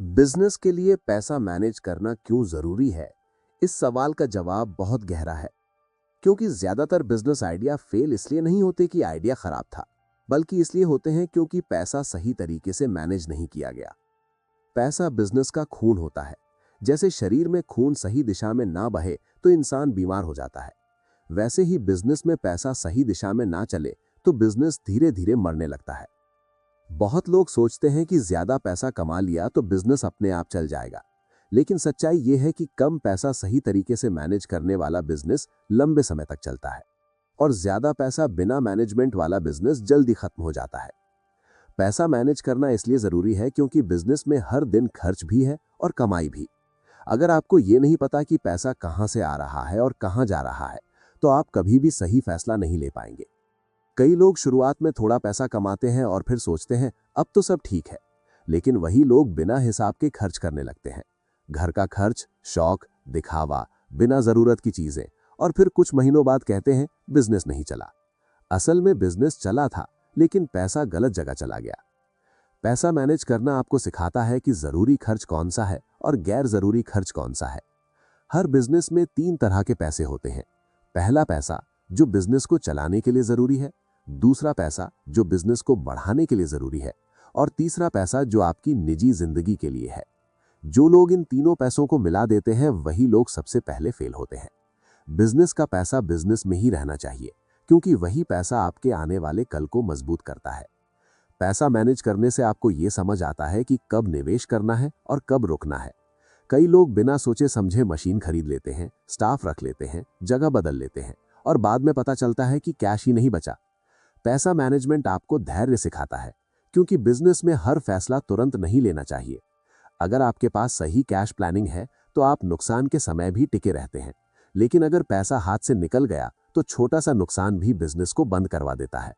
Business के लिए पैसा मैनेज करना क्यों जरूरी है? इस सवाल का जवाब बहुत गहरा है। क्योंकि ज्यादातर बिजनेस आइडिया फेल इसलिए नहीं होते कि आइडिया खराब था, बल्कि इसलिए होते हैं क्योंकि पैसा सही तरीके से मैनेज नहीं किया गया। पैसा बिजनेस का खून होता है। जैसे शरीर में खून सही दिशा में ना बहे तो इंसान बीमार हो जाता है, वैसे ही बिजनेस में पैसा सही दिशा में ना चले तो बिजनेस धीरे धीरे मरने लगता है। बहुत लोग सोचते हैं कि ज्यादा पैसा कमा लिया तो बिजनेस अपने आप चल जाएगा, लेकिन सच्चाई यह है कि कम पैसा सही तरीके से मैनेज करने वाला बिजनेस लंबे समय तक चलता है, और ज्यादा पैसा बिना मैनेजमेंट वाला बिजनेस जल्दी खत्म हो जाता है। पैसा मैनेज करना इसलिए जरूरी है क्योंकि बिजनेस में हर दिन खर्च भी है और कमाई भी। अगर आपको ये नहीं पता कि पैसा कहां से आ रहा है और कहां जा रहा है, तो आप कभी भी सही फैसला नहीं ले पाएंगे। कई लोग शुरुआत में थोड़ा पैसा कमाते हैं और फिर सोचते हैं अब तो सब ठीक है, लेकिन वही लोग बिना हिसाब के खर्च करने लगते हैं। घर का खर्च, शौक, दिखावा, बिना जरूरत की चीजें, और फिर कुछ महीनों बाद कहते हैं बिजनेस नहीं चला। असल में बिजनेस चला था, लेकिन पैसा गलत जगह चला गया। पैसा मैनेज करना आपको सिखाता है कि जरूरी खर्च कौन सा है और गैर जरूरी खर्च कौन सा है। हर बिजनेस में 3 तरह के पैसे होते हैं। पहला पैसा जो बिजनेस को चलाने के लिए जरूरी है, दूसरा पैसा जो बिजनेस को बढ़ाने के लिए जरूरी है, और तीसरा पैसा जो आपकी निजी जिंदगी के लिए है। जो लोग इन तीनों पैसों को मिला देते हैं वही लोग सबसे पहले फेल होते हैं। बिजनेस का पैसा बिजनेस में ही रहना चाहिए, क्योंकि वही पैसा आपके आने वाले कल को मजबूत करता है। पैसा मैनेज करने से आपको यह समझ आता है कि कब निवेश करना है और कब रुकना है। कई लोग बिना सोचे समझे मशीन खरीद लेते हैं, स्टाफ रख लेते हैं, जगह बदल लेते हैं, और बाद में पता चलता है कि कैश ही नहीं बचा। पैसा मैनेजमेंट आपको धैर्य सिखाता है, क्योंकि बिजनेस में हर फैसला तुरंत नहीं लेना चाहिए। अगर आपके पास सही कैश प्लानिंग है तो आप नुकसान के समय भी टिके रहते हैं, लेकिन अगर पैसा हाथ से निकल गया तो छोटा सा नुकसान भी बिजनेस को बंद करवा देता है।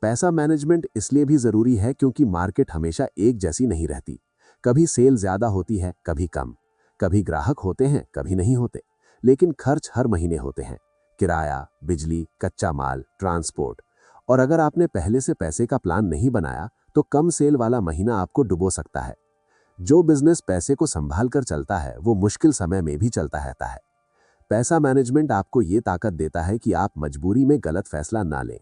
पैसा मैनेजमेंट इसलिए भी जरूरी है क्योंकि मार्केट हमेशा एक जैसी नहीं रहती। कभी सेल ज्यादा होती है, कभी कम। कभी ग्राहक होते हैं, कभी नहीं होते। लेकिन खर्च हर महीने होते हैं: किराया, बिजली, कच्चा माल, ट्रांसपोर्ट। और अगर आपने पहले से पैसे का प्लान नहीं बनाया तो कम सेल वाला महीना आपको डुबो सकता है। जो बिजनेस पैसे को संभाल कर चलता है वो मुश्किल समय में भी चलता रहता है। पैसा मैनेजमेंट आपको ये ताकत देता है कि आप मजबूरी में गलत फैसला ना लें।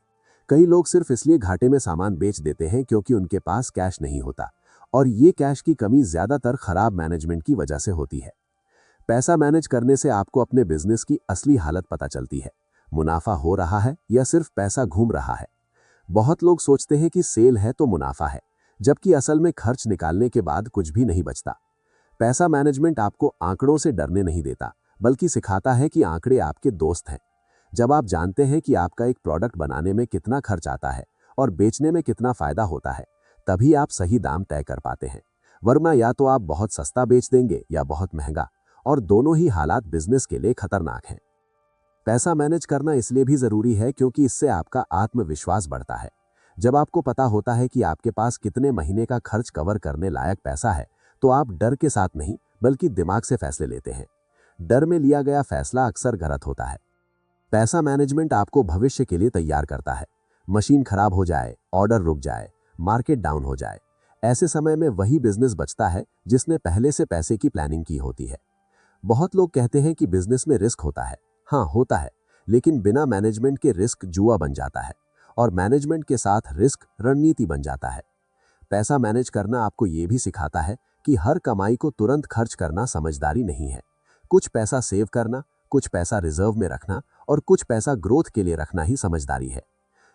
कई लोग सिर्फ इसलिए घाटे में सामान बेच देते हैं क्योंकि उनके पास कैश नहीं होता, और ये कैश की कमी ज्यादातर खराब मैनेजमेंट की वजह से होती है। पैसा मैनेज करने से आपको अपने बिजनेस की असली हालत पता चलती है। मुनाफा हो रहा है या सिर्फ पैसा घूम रहा है। बहुत लोग सोचते हैं कि सेल है तो मुनाफा है, जबकि असल में खर्च निकालने के बाद कुछ भी नहीं बचता। पैसा मैनेजमेंट आपको आंकड़ों से डरने नहीं देता, बल्कि सिखाता है कि आंकड़े आपके दोस्त हैं। जब आप जानते हैं कि आपका एक प्रोडक्ट बनाने में कितना खर्च आता है और बेचने में कितना फायदा होता है, तभी आप सही दाम तय कर पाते हैं। वरना या तो आप बहुत सस्ता बेच देंगे या बहुत महंगा, और दोनों ही हालात बिजनेस के लिए खतरनाक हैं। पैसा मैनेज करना इसलिए भी जरूरी है क्योंकि इससे आपका आत्मविश्वास बढ़ता है। जब आपको पता होता है कि आपके पास कितने महीने का खर्च कवर करने लायक पैसा है, तो आप डर के साथ नहीं बल्कि दिमाग से फैसले लेते हैं। डर में लिया गया फैसला अक्सर गलत होता है। पैसा मैनेजमेंट आपको भविष्य के लिए तैयार करता है। मशीन खराब हो जाए, ऑर्डर रुक जाए, मार्केट डाउन हो जाए, ऐसे समय में वही बिजनेस बचता है जिसने पहले से पैसे की प्लानिंग की होती है। बहुत लोग कहते हैं कि बिजनेस में रिस्क होता है। हाँ, होता है, लेकिन बिना मैनेजमेंट के रिस्क जुआ बन जाता है, और मैनेजमेंट के साथ रिस्क रणनीति बन जाता है। पैसा मैनेज करना आपको यह भी सिखाता है कि हर कमाई को तुरंत खर्च करना समझदारी नहीं है। कुछ पैसा सेव करना, कुछ पैसा रिजर्व में रखना, और कुछ पैसा ग्रोथ के लिए रखना ही समझदारी है।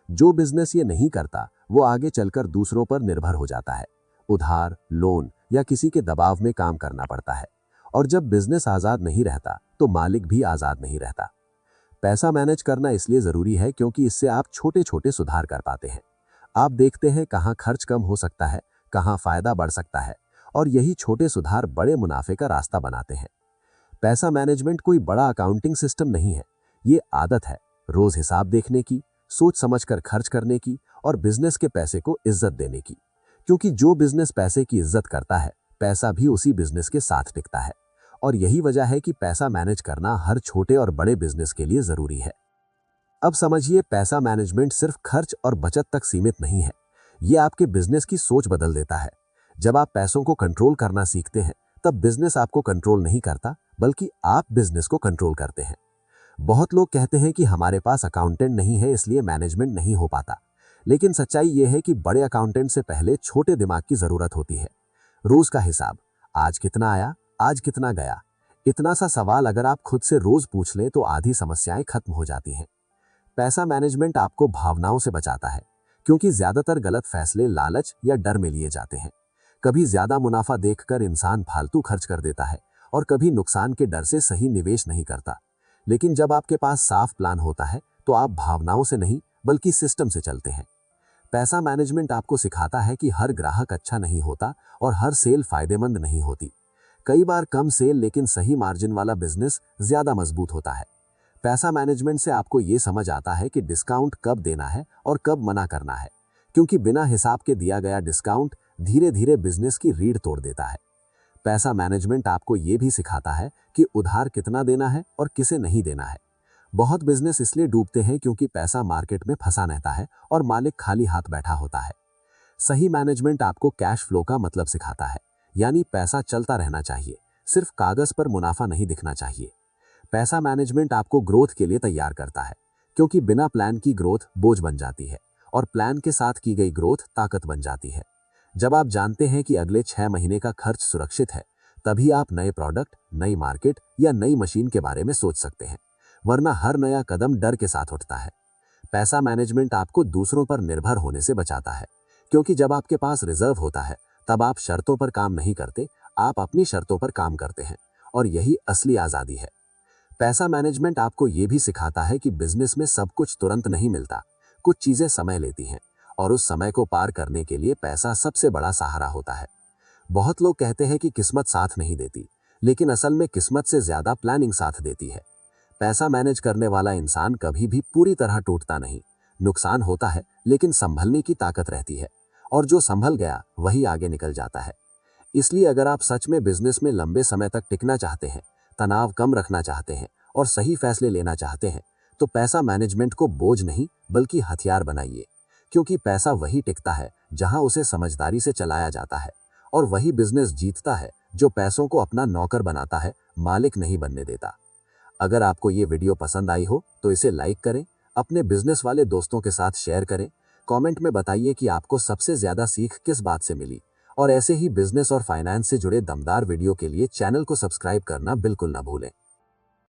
जो बिजनेस ये नहीं करता वो आगे चलकर दूसरों पर निर्भर हो जाता है। उधार, लोन या किसी के दबाव में काम करना पड़ता है। और जब बिजनेस आजाद नहीं रहता तो मालिक भी आजाद नहीं रहता। पैसा मैनेज करना इसलिए जरूरी है क्योंकि इससे आप छोटे छोटे सुधार कर पाते हैं। आप देखते हैं कहां खर्च कम हो सकता है, कहां फायदा बढ़ सकता है, और यही छोटे सुधार बड़े मुनाफे का रास्ता बनाते हैं। पैसा मैनेजमेंट कोई बड़ा अकाउंटिंग सिस्टम नहीं है। ये आदत है रोज हिसाब देखने की, सोच समझकर खर्च करने की, और बिजनेस के पैसे को इज्जत देने की। क्योंकि जो बिजनेस पैसे की इज्जत करता है, पैसा भी उसी बिजनेस के साथ टिकता है। और यही वजह है कि पैसा मैनेज करना हर छोटे और बड़े बिजनेस के लिए जरूरी है। अब समझिए, पैसा मैनेजमेंट सिर्फ खर्च और बचत तक सीमित नहीं है। ये आपके बिजनेस की सोच बदल देता है। जब आप पैसों को कंट्रोल करना सीखते हैं तब बिजनेस आपको कंट्रोल नहीं करता, बल्कि आप बिजनेस को कंट्रोल करते हैं। बहुत लोग कहते हैं कि हमारे पास अकाउंटेंट नहीं है इसलिए मैनेजमेंट नहीं हो पाता, लेकिन सच्चाई यह है कि बड़े अकाउंटेंट से पहले छोटे दिमाग की जरूरत होती है। रोज का हिसाब, आज कितना आया, आज कितना गया, इतना सा सवाल अगर आप खुद से रोज पूछ लें तो आधी समस्याएं खत्म हो जाती हैं। पैसा मैनेजमेंट आपको भावनाओं से बचाता है, क्योंकि ज्यादातर गलत फैसले लालच या डर में लिए जाते हैं। कभी ज्यादा मुनाफा देखकर इंसान फालतू खर्च कर देता है और कभी नुकसान के डर से सही निवेश नहीं करता। लेकिन जब आपके पास साफ प्लान होता है तो आप भावनाओं से नहीं बल्कि सिस्टम से चलते हैं। पैसा मैनेजमेंट आपको सिखाता है कि हर ग्राहक अच्छा नहीं होता और हर सेल फायदेमंद नहीं होती। कई बार कम सेल लेकिन सही मार्जिन वाला बिजनेस ज्यादा मजबूत होता है। पैसा मैनेजमेंट से आपको ये समझ आता है कि डिस्काउंट कब देना है और कब मना करना है, क्योंकि बिना हिसाब के दिया गया डिस्काउंट धीरे धीरे बिजनेस की रीढ़ तोड़ देता है। पैसा मैनेजमेंट आपको ये भी सिखाता है कि उधार कितना देना है और किसे नहीं देना है। बहुत बिजनेस इसलिए डूबते हैं क्योंकि पैसा मार्केट में फंसा रहता है और मालिक खाली हाथ बैठा होता है। सही मैनेजमेंट आपको कैश फ्लो का मतलब सिखाता है, यानी पैसा चलता रहना चाहिए, सिर्फ कागज पर मुनाफा नहीं दिखना चाहिए। पैसा मैनेजमेंट आपको ग्रोथ के लिए तैयार करता है, क्योंकि बिना प्लान की ग्रोथ बोझ बन जाती है और प्लान के साथ की गई ग्रोथ ताकत बन जाती है। जब आप जानते हैं कि अगले 6 महीने का खर्च सुरक्षित है, तभी आप नए प्रोडक्ट, नई मार्केट या नई मशीन के बारे में सोच सकते हैं, वरना हर नया कदम डर के साथ उठता है। पैसा मैनेजमेंट आपको दूसरों पर निर्भर होने से बचाता है, क्योंकि जब आपके पास रिजर्व होता है तब आप शर्तों पर काम नहीं करते, आप अपनी शर्तों पर काम करते हैं, और यही असली आजादी है। पैसा मैनेजमेंट आपको यह भी सिखाता है कि बिजनेस में सब कुछ तुरंत नहीं मिलता, कुछ चीजें समय लेती हैं, और उस समय को पार करने के लिए पैसा सबसे बड़ा सहारा होता है। बहुत लोग कहते हैं कि किस्मत साथ नहीं देती, लेकिन असल में किस्मत से ज्यादा प्लानिंग साथ देती है। पैसा मैनेज करने वाला इंसान कभी भी पूरी तरह टूटता नहीं। नुकसान होता है लेकिन संभलने की ताकत रहती है, और जो संभल गया वही आगे निकल जाता है। इसलिए अगर आप सच में बिजनेस में लंबे समय तक टिकना चाहते हैं, तनाव कम रखना चाहते हैं और सही फैसले लेना चाहते हैं, तो पैसा मैनेजमेंट को बोझ नहीं बल्कि हथियार बनाइए, क्योंकि पैसा वही टिकता है जहां उसे समझदारी से चलाया जाता है, और वही बिजनेस जीतता है जो पैसों को अपना नौकर बनाता है, मालिक नहीं बनने देता। अगर आपको ये वीडियो पसंद आई हो तो इसे लाइक करें, अपने बिजनेस वाले दोस्तों के साथ शेयर करें, कमेंट में बताइए कि आपको सबसे ज्यादा सीख किस बात से मिली, और ऐसे ही बिजनेस और फाइनेंस से जुड़े दमदार वीडियो के लिए चैनल को सब्सक्राइब करना बिल्कुल ना भूलें।